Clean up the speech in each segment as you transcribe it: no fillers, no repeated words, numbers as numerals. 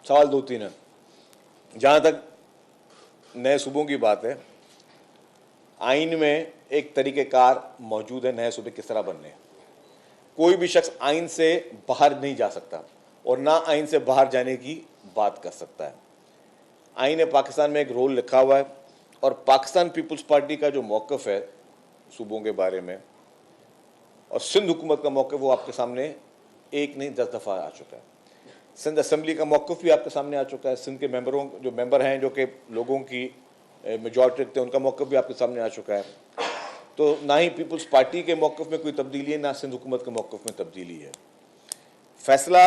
सवाल दो तीन है। जहाँ तक नए सूबों की बात है, आइन में एक तरीक़ेकार मौजूद है नए सूबे किस तरह बनने। कोई भी शख्स आइन से बाहर नहीं जा सकता और ना आइन से बाहर जाने की बात कर सकता है। आइन पाकिस्तान में एक रोल लिखा हुआ है और पाकिस्तान पीपल्स पार्टी का जो मौक़िफ़ है सूबों के बारे में और सिंध हुकूमत का मौक़िफ़ वो आपके सामने एक नहीं 10 दफ़ा आ चुका है। सिंध असम्बली का मौक़िफ़ भी आपके सामने आ चुका है। सिंध के मेंबर हैं जो कि लोगों की मेजॉरिटी रखते हैं, उनका मौक़िफ़ भी आपके सामने आ चुका है। तो ना ही पीपल्स पार्टी के मौक़िफ़ में कोई तब्दीली है, ना सिंध हुकूमत के मौक़िफ़ में तब्दीली है। फ़ैसला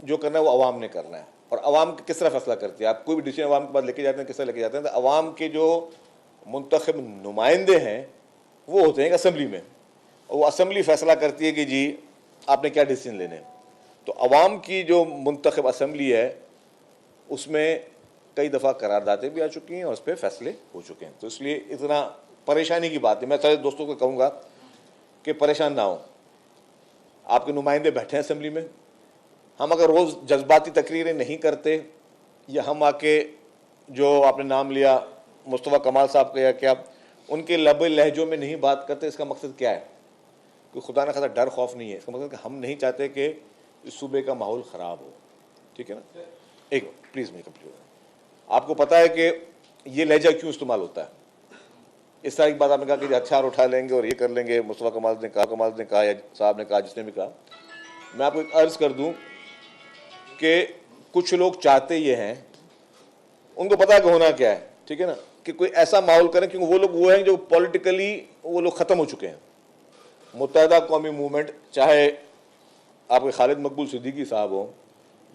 जो करना है वो अवाम ने करना है। और अवाम किस तरह फ़ैसला करती है, आप कोई भी डिसीजन अवाम के पास लेके जाते हैं, किस तरह लेके जाते हैं, तो अवाम के जो मुंतखब नुमाइंदे हैं वो होते हैं असम्बली में, और वो असम्बली फ़ैसला करती है कि जी आपने क्या डिसीजन लेने हैं। तो अवाम की जो मुंतखब असम्बली है उसमें कई दफ़ा करारदादें भी आ चुकी हैं और उस पर फैसले हो चुके हैं। तो इसलिए इतना परेशानी की बात है। मैं सारे दोस्तों को कहूँगा कि परेशान ना हो, आपके नुमाइंदे बैठे हैं असम्बली में। हम अगर रोज़ जज्बाती तकरीरें नहीं करते या हम आके जो आपने नाम लिया मुस्तफ़ा कमाल साहब का या क्या उनके लबे लहजों में नहीं बात करते, इसका मकसद क्या है? कोई खुदा न खासा डर खौफ नहीं है। इसका मतलब कि हम नहीं चाहते कि इस सूबे का माहौल ख़राब हो। ठीक है ना? एक प्लीज़ मैं कंप्लीट, आपको पता है कि ये लहजा क्यों इस्तेमाल होता है? इस तरह की बात आपने कहा कि हथियार उठा लेंगे और ये कर लेंगे, मुस्तफ़ा कमाल ने कहा या साहब ने कहा, जिसने भी कहा। मैं आपको एक अर्ज़ कर दूँ कि कुछ लोग चाहते ये हैं, उनको पता है कि होना क्या है, ठीक है ना, कि कोई ऐसा माहौल करें, क्योंकि वो लोग वो हैं जो पॉलिटिकली वो लोग ख़त्म हो चुके हैं। मुत्तहदा कौमी मूवमेंट, चाहे आपके खालिद मकबूल सिद्दीकी साहब हो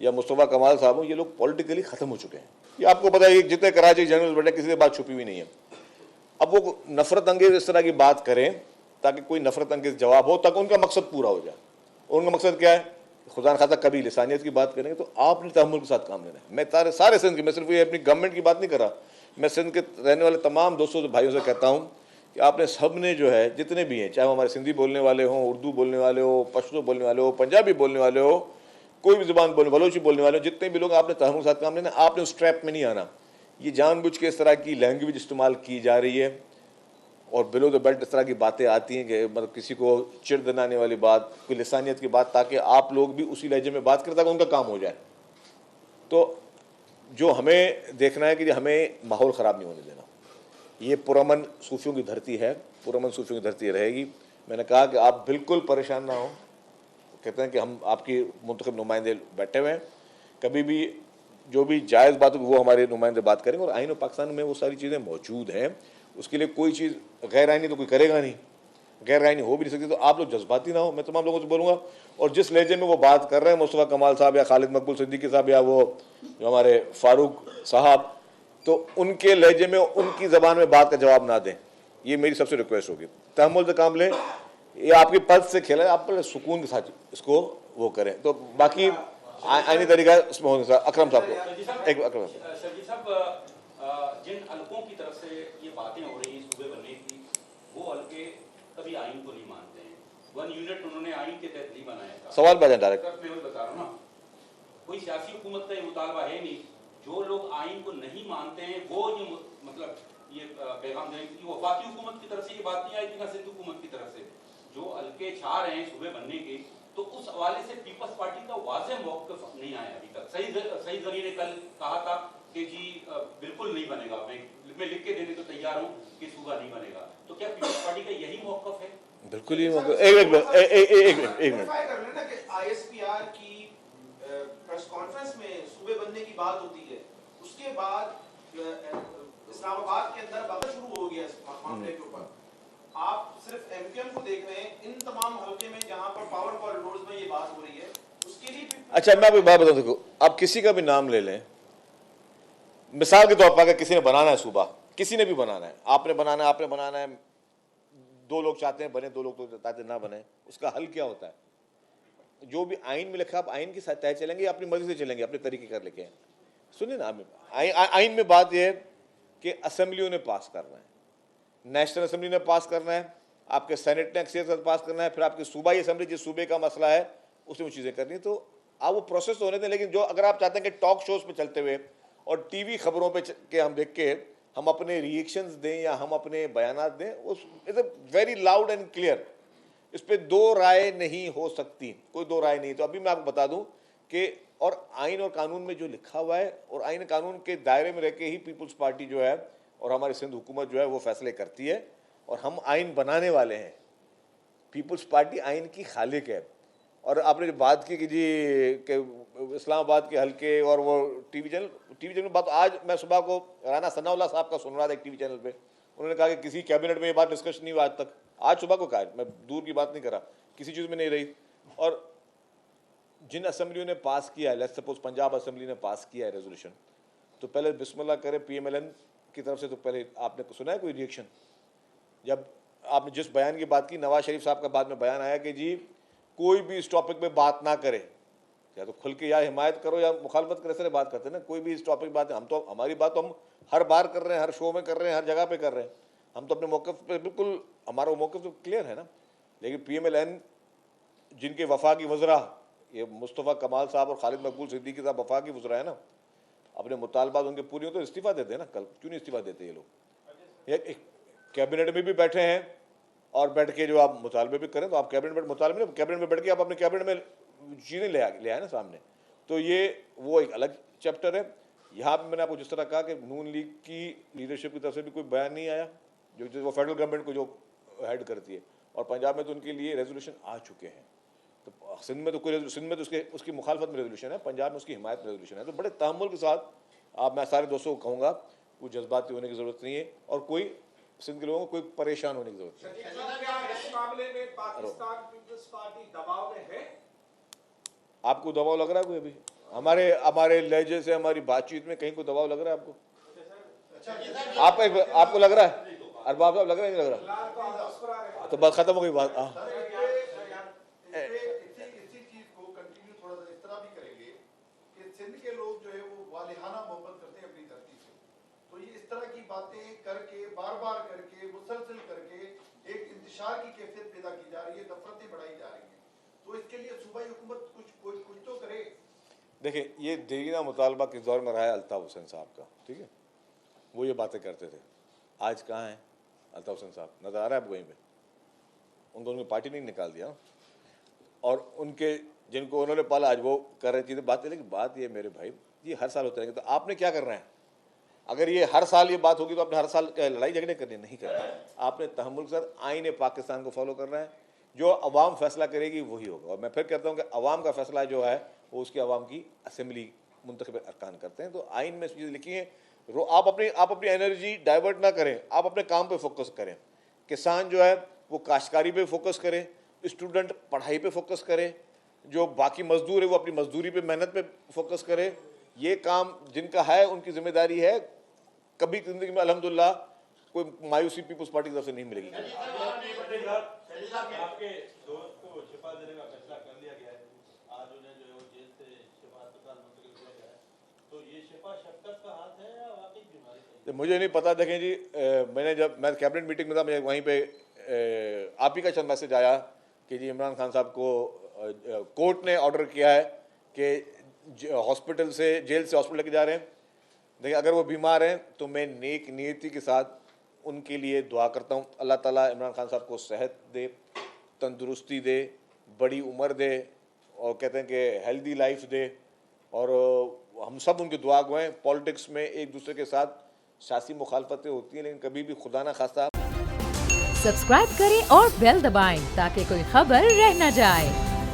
या मुस्तफ़ा कमाल साहब हो, ये लोग पॉलिटिकली ख़त्म हो चुके हैं। ये आपको पता है, जितने कराची जनरल बैठे किसी से बात छुपी हुई नहीं है। अब वो नफ़रत अंगेज़ इस तरह की बात करें ताकि कोई नफ़रत अंगेज़ जवाब हो, ताकि उनका मकसद पूरा हो जाए। उनका मकसद क्या है? खुदा न खासा कभी लिसानियत की बात करेंगे तो आपने तहम्मुल के साथ काम लेना है। मैं सारे सिंध की, मैं सिर्फ ये अपनी गवर्नमेंट की बात नहीं कर रहा, मैं सिंध के रहने वाले तमाम दोस्तों भाइयों से कहता हूँ कि आपने सब ने जो है, जितने भी हैं, चाहे वो हमारे सिंधी बोलने वाले हों, उर्दू बोलने वाले हो, पश्तो बोलने वाले हो, पंजाबी बोलने वाले हो, कोई भी ज़ुबान बोलने, बलोची बोलने वाले हो, जितने भी लोग, आपने तहम्मुल के साथ काम लेना। आपने उस ट्रैप में नहीं आना। ये जानबूझ के इस तरह की लैंग्वेज इस्तेमाल की जा रही है और बिलो द बेल्ट इस तरह की बातें आती हैं कि मतलब किसी को चिढ़ दिलाने वाली बात, कोई लिसानियत की बात, ताकि आप लोग भी उसी लहजे में बात करें ताकि उनका काम हो जाए। तो जो हमें देखना है कि हमें माहौल ख़राब नहीं होने देना। ये पुरअमन सूफियों की धरती है, पुरअमन सूफियों की धरती रहेगी। मैंने कहा कि आप बिल्कुल परेशान ना हो। कहते हैं कि हम आपकी मुंतखब नुमाइंदे बैठे हुए हैं, कभी भी जो भी जायज़ बात होगी वो हमारे नुमाइंदे बात करेंगे और आइन पाकिस्तान में वो सारी चीज़ें मौजूद हैं। उसके लिए कोई चीज़ गैर आइनी तो कोई करेगा नहीं, गैर आइनी हो भी नहीं सकती। तो आप लोग जज्बाती ना हो। मैं तमाम लोगों से बोलूँगा, और जिस लहजे में वो बात कर रहे हैं मुस्तफ़ा कमाल साहब या खालिद मकबूल सिद्दीकी साहब या वो जो हमारे फारूक साहब, तो उनके लहजे में उनकी ज़बान में बात का जवाब ना दें। ये मेरी सबसे रिक्वेस्ट होगी। तहम्मुल से काम लें। ये आपकी पल्स से खेला है, आप सुकून के साथ इसको वो करें। तो बाकी आइनी तरीका उसमें होने का। अकरम साहब को एक अकरम साहब, जिन हलकों की तरफ से ये बातें हो रही हैं सूबे बनने की, वो हलके कभी आइन को नहीं मानते हैं। 1 यूनिट उन्होंने आइन के तहत नहीं बनाया था। सवाल पे डायरेक्ट मैं वही बता रहा हूँ ना, कोई सियासी हुकूमत का ये मुतालबा है नहीं। जो लोग आइन को नहीं मानते हैं वो ये मतलब ये पैगाम दें कि वफाकी हुकूमत की तरफ से ये बात नहीं आई थी, ना सिंध हुकूमत की तरफ से। जो हल्के छा रहे हैं सूबे बनने के, तो उस हवाले से पीपल्स पार्टी का वाज़ेह मौक़िफ़ नहीं आया अभी तक। सही ज़रिए ने कल कहा था कि जी बिल्कुल नहीं बनेगा, मैं लिख के देने को तैयार हूँ कि सूबा नहीं बनेगा। तो क्या पीपल्स पार्टी का यही मौक़िफ़ है? बिल्कुल ही एक मिनट। आईएसपीआर की प्रेस कॉन्फ्रेंस में सूबे बनने की बात होती है, उसके बाद इस्लामाबाद के अंदर बहस शुरू हो गया इस मामले के ऊपर। आप सिर्फ एमक्यूएम को देख रहे हैं, इन तमाम हलके में जहां पर पावर कॉरिडोर्स में ये बात हो रही है, उसके लिए भी। अच्छा, मैं आपको बात बताऊं, देखो, आप किसी का भी नाम ले लें, मिसाल के तौर पर अगर किसी ने बनाना है सूबा, किसी ने भी बनाना है, आपने बनाना है, 2 लोग चाहते हैं बने, 2 लोग तो चाहते ना बने, उसका हल क्या होता है? जो भी आइन में लिखा, आप आइन के साथ तय चलेंगे, अपनी मर्जी से चलेंगे, अपने तरीके कर लेके। सुनिए ना, आइन में बात यह है कि असेंबलियों ने पास करना है, नेशनल असेंबली ने पास करना है, आपके सेनेट ने अक्सरियत से पास करना है, फिर आपकी सूबाई असेंबली जिस सूबे का मसला है उसमें वो चीज़ें करनी है। तो आप वो प्रोसेस होने दें। लेकिन जो अगर आप चाहते हैं कि टॉक शोज पे चलते हुए और टीवी खबरों पे के हम देख के हम अपने रिएक्शंस दें या हम अपने बयानात दें, उस is a very loud and clear, इस पर दो राय नहीं हो सकती, कोई दो राय नहीं। तो अभी मैं आपको बता दूं कि और आइन और कानून में जो लिखा हुआ है और आइन कानून के दायरे में रह के ही पीपल्स पार्टी जो है और हमारी सिंध हुकूमत जो है वो फैसले करती है, और हम आइन बनाने वाले हैं। पीपल्स पार्टी आइन की खालिक है। और आपने जो बात की कि जी के इस्लामाबाद के हल्के और वो टीवी चैनल में बात, आज मैं सुबह को राना सनाउल्लाह साहब का सुन रहा था एक टीवी चैनल पे, उन्होंने कहा कि किसी कैबिनेट में ये बात डिस्कस नहीं हुआ आज तक। आज सुबह को कहा, मैं दूर की बात नहीं कर रहा, किसी चीज़ में नहीं रही। और जिन असेंबलियों ने पास किया है, लेट्स सपोज पंजाब असेंबली ने पास किया है रेजोल्यूशन, तो पहले बिस्मिल्लाह करे PMLN की तरफ से। तो पहले आपने सुना है कोई रिएक्शन? जब आपने जिस बयान की बात की, नवाज शरीफ साहब का बाद में बयान आया कि जी कोई भी इस टॉपिक पे बात ना करे, या तो खुल के या हिमायत करो या मुखालफत करे, से बात करते हैं ना, कोई भी इस टॉपिक बात, हम तो हमारी बात तो हम हर बार कर रहे हैं, हर शो में कर रहे हैं, हर जगह पे कर रहे हैं, हम तो अपने मौक़िफ़ पे बिल्कुल, हमारा वो मौक़िफ़ तो क्लियर है ना। लेकिन PMLN जिनके वफाकी वज़रा, ये मुस्तफ़ा कमाल साहब और खालिद मकबूल सिद्दीकी साहब वफाकी वज़रा है ना, अपने मुतालबात उनके पूरी हो तो इस्तीफ़ा देते हैं ना। कल क्यों नहीं इस्तीफ़ा देते ये लोग? एक कैबिनेट में भी बैठे हैं और बैठ के जो आप मुतालबे भी करें, तो आप कैबिनेट में मुतालबे में कैबिनेट में बैठ के आप अपने कैबिनेट में चीज़ें ले आए ना सामने। तो ये वो एक अलग चैप्टर है। यहाँ पे मैंने आपको जिस तरह कहा कि नून लीग की लीडरशिप की तरफ से भी कोई बयान नहीं आया, जो वो फेडरल गवर्नमेंट को जो हेड करती है, और पंजाब में तो उनके लिए रेजोल्यूशन आ चुके हैं। तो सिंध में तो कोई, सिंध में तो उसकी मुखालफत में रेजोल्यूशन है, पंजाब में उसकी हिमायत में रेजोल्यूशन है। तो बड़े तहम्मुल के साथ आप, मैं सारे दोस्तों को कहूँगा, कोई जज्बाती होने की ज़रूरत नहीं है और कोई सिंध के लोगों को कोई परेशान होने की जरूरत नहीं। इस मामले में पाकिस्तान पीपल्स पार्टी दबाव में है? आपको दबाव लग रहा है कोई? अभी हमारे लहजे से, हमारी बातचीत में कहीं कोई दबाव लग रहा है आपको? आपको लग रहा है? अरबाब साहब लग रहा है, नहीं लग रहा? तो बस खत्म हो गई बात। इसी चीज को कंटिन्यू थोड़ा सा इस तरह भी करेंगे कि सिंध के लोग जो है वो वालिहाना मोहब्बत करते हैं अपनी धरती से, तो ये इस तरह की बातें करके, बार बार करके, मुसलसल करके एक इंतशार की कैफियत पैदा की जा रही है, नफरतें बढ़ाई जा रही हैं। तो इसके लिए सूबाई हुकूमत कुछ तो करे। देखिए, ये देरीना मुतालबा किस दौर में रहा है अल्ताफ हुसैन साहब का, ठीक है, वो ये बातें करते थे। आज कहाँ हैं अल्ताफ हुसैन साहब? नजर आ रहा है आपको वहीं पे? उनको उनकी पार्टी नहीं निकाल दिया, और उनके जिनको उन्होंने पाला आज वो कर रहे चीज़ें बातें। लेकिन बात ये मेरे भाई, ये हर साल होते रहेंगे, तो आपने क्या करना है? अगर ये हर साल ये बात होगी तो आपने हर साल लड़ाई झगड़े करने नहीं करना है। आपने तहम्मुल के साथ आईन पाकिस्तान को फॉलो करना है। जो अवाम फैसला करेगी वही होगा। और मैं फिर कहता हूँ कि अवाम का फैसला जो है वो उसकी अवाम की असेंबली मुंतखब अरकान करते हैं। तो आइन में चीज़ें लिखी हैं, आप अपनी एनर्जी डाइवर्ट ना करें, आप अपने काम पे फोकस करें। किसान जो है वो काश्तकारी पे फोकस करे, स्टूडेंट पढ़ाई पे फोकस करे, जो बाकी मजदूर है वो अपनी मजदूरी पे, मेहनत पे फोकस करे। ये काम जिनका है उनकी जिम्मेदारी है। कभी जिंदगी में अल्हम्दुलिल्लाह कोई मायूसी पीपल्स पार्टी की तरफ से नहीं मिलेगी। आपके दोस्त को शिफा देने का फैसला कर लिया गया है, आज उन्हें जो है वो जेल से शिफा अस्पताल मुंतकिल किया गया है, तो ये शिफा शक्कत का हाथ है या वाकई बीमारी है? मुझे नहीं पता। देखें जी, मैं कैबिनेट मीटिंग में था, मुझे वहीं पे आप ही का चंद मैसेज आया कि जी इमरान खान साहब को कोर्ट ने ऑर्डर किया है कि हॉस्पिटल से, जेल से हॉस्पिटल लेके जा रहे हैं। देखिए, अगर वो बीमार हैं तो मैं नेक नीयती के साथ उनके लिए दुआ करता हूँ। अल्लाह ताला इमरान खान साहब को सेहत दे, तंदुरुस्ती दे, बड़ी उम्र दे, और कहते हैं कि हेल्दी लाइफ दे। और हम सब उनकी दुआ गो हैं। पॉलिटिक्स में एक दूसरे के साथ सियासी मुखालफतें होती हैं, लेकिन कभी भी खुदा ना खास्ता। सब्सक्राइब करें और बेल दबाएं ताकि कोई खबर रह न जाए।